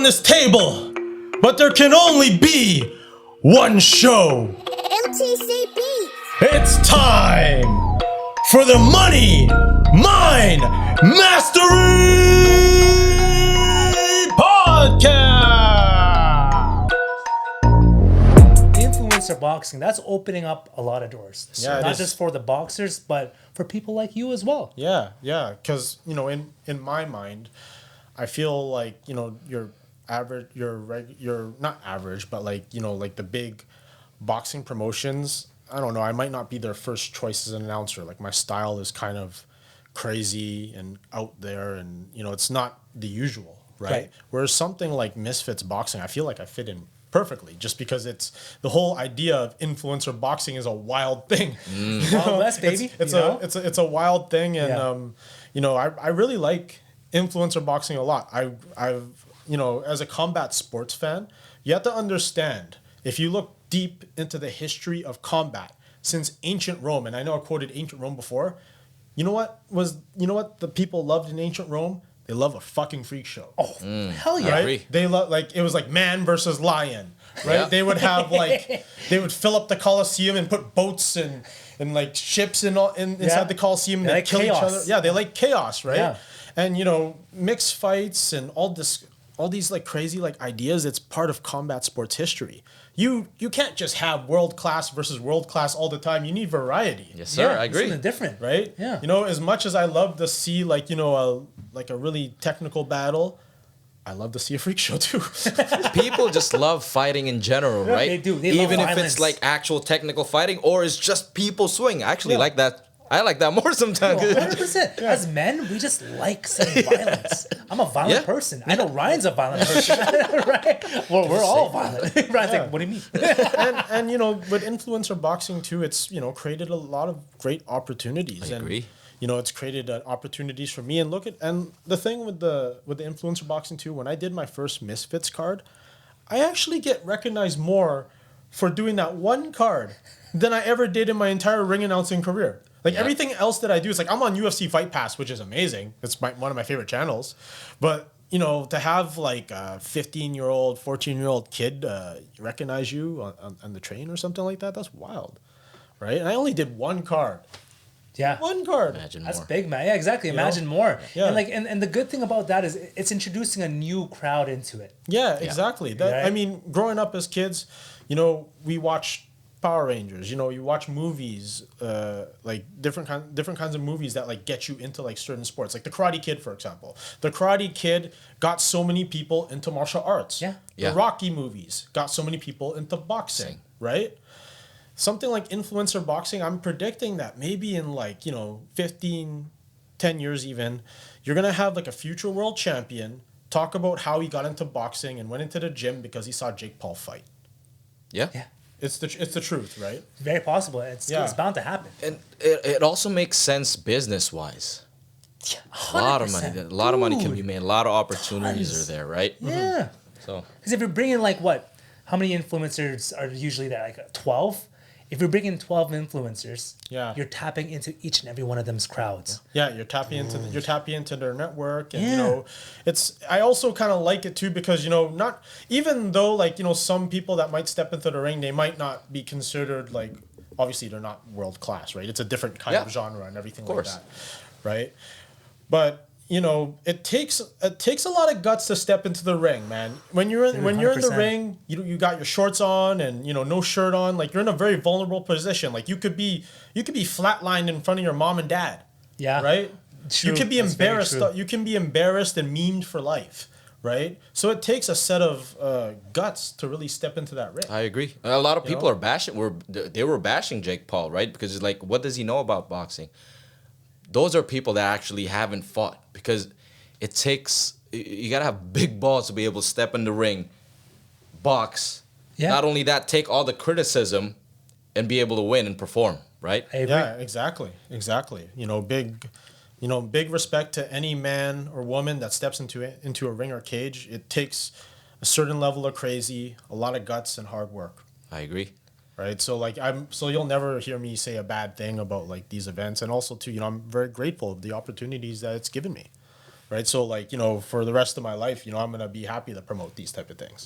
this table, but there can only be one show. MTC Beats. It's time for the Money Mind Mastery Podcast. Influencer boxing, that's opening up a lot of doors. Yeah, it Not is. just for the boxers, but for people like you as well. Yeah, because in my mind, I feel like you're average, you're not average, but like the big boxing promotions. I don't know. I might not be their first choice as an announcer. Like my style is kind of crazy and out there, and it's not the usual, right? Whereas something like Misfits boxing, I feel like I fit in perfectly, just because it's the whole idea of influencer boxing is a wild thing. Wild West, baby. It's a wild thing, and I really like influencer boxing a lot. I've as a combat sports fan, you have to understand, if you look deep into the history of combat since ancient Rome, and I know I quoted ancient Rome before, you know what the people loved in ancient Rome? They love a fucking freak show. Oh, hell yeah. Right? They love, like, it was like man versus lion, right? Yeah. They would have they would fill up the Colosseum and put boats and like ships inside the Colosseum and They they'd like kill chaos. each other. Yeah, they like chaos, right? Yeah. And mixed fights and all these like crazy like ideas. It's part of combat sports history. You can't just have world class versus world class all the time. You need variety. Yes, sir. I agree. Something different. Right? Yeah. As much as I love to see a really technical battle, I love to see a freak show too. People just love fighting in general, right? They do. They love Even if violence. it's like actual technical fighting or it's just people swing. I actually Yeah. like that. I like that more sometimes. 100%. As men, we just like seeing violence. I'm a violent Yeah. person. I know Ryan's a violent person, right? Well, we're all violent. Ryan's like, what do you mean? and with influencer boxing too, it's created a lot of great opportunities. I agree. And it's created opportunities for me. And the thing with the influencer boxing too, when I did my first Misfits card, I actually get recognized more for doing that one card than I ever did in my entire ring announcing career. Like everything else that I do is like, I'm on UFC Fight Pass, which is amazing. It's one of my favorite channels. But to have like a 15-year-old, 14-year-old kid recognize you on the train or something like that, that's wild, right? And I only did one card. Yeah. One card. Imagine That's more. big, man. Yeah, exactly. Imagine more. Yeah. And the good thing about that is it's introducing a new crowd into it. Yeah, exactly. Right? I mean, growing up as kids, we watched Power Rangers. You watch movies, like different kinds of movies that like get you into like certain sports, like the Karate Kid, for example. The Karate Kid got so many people into martial arts. Yeah. Yeah. The Rocky movies got so many people into boxing, right? Something like influencer boxing, I'm predicting that maybe in 10 years even, you're going to have like a future world champion talk about how he got into boxing and went into the gym because he saw Jake Paul fight. Yeah. Yeah. It's the truth, right? Very possible. It's bound to happen. And it also makes sense business wise. A lot of money. A lot of money can be made. A lot of opportunities Tons. are there, right? Yeah. So Because if you're bringing how many influencers are usually there? Like 12? If you're bringing 12 influencers, Yeah. you're tapping into each and every one of them's crowds. Yeah, you're tapping into their network, and Yeah. I also kind of like it too because not even though some people that might step into the ring, they might not be considered like, obviously they're not world class, right? It's a different kind of genre and everything like course. that, right? But it takes a lot of guts to step into the ring, man. When you're in the 100%. ring, you got your shorts on and no shirt on, like you're in a very vulnerable position. Like you could be flatlined in front of your mom and dad. Yeah. Right? True. You could be That's very embarrassed. true. You can be embarrassed and memed for life, right? So it takes a set of guts to really step into that ring. I agree. A lot of people know? are bashing. They were bashing Jake Paul, right? Because it's like, what does he know about boxing? Those are people that actually haven't fought, because it takes, you gotta have big balls to be able to step in the ring, box. Yeah. Not only that, take all the criticism and be able to win and perform, right? I agree. Yeah, exactly. Big respect to any man or woman that steps into a ring or cage. It takes a certain level of crazy, a lot of guts and hard work. I agree. Right. So you'll never hear me say a bad thing about like these events. And also too, I'm very grateful of the opportunities that it's given me. right? So like, you know, for the rest of my life, you know, I'm gonna be happy to promote these type of things.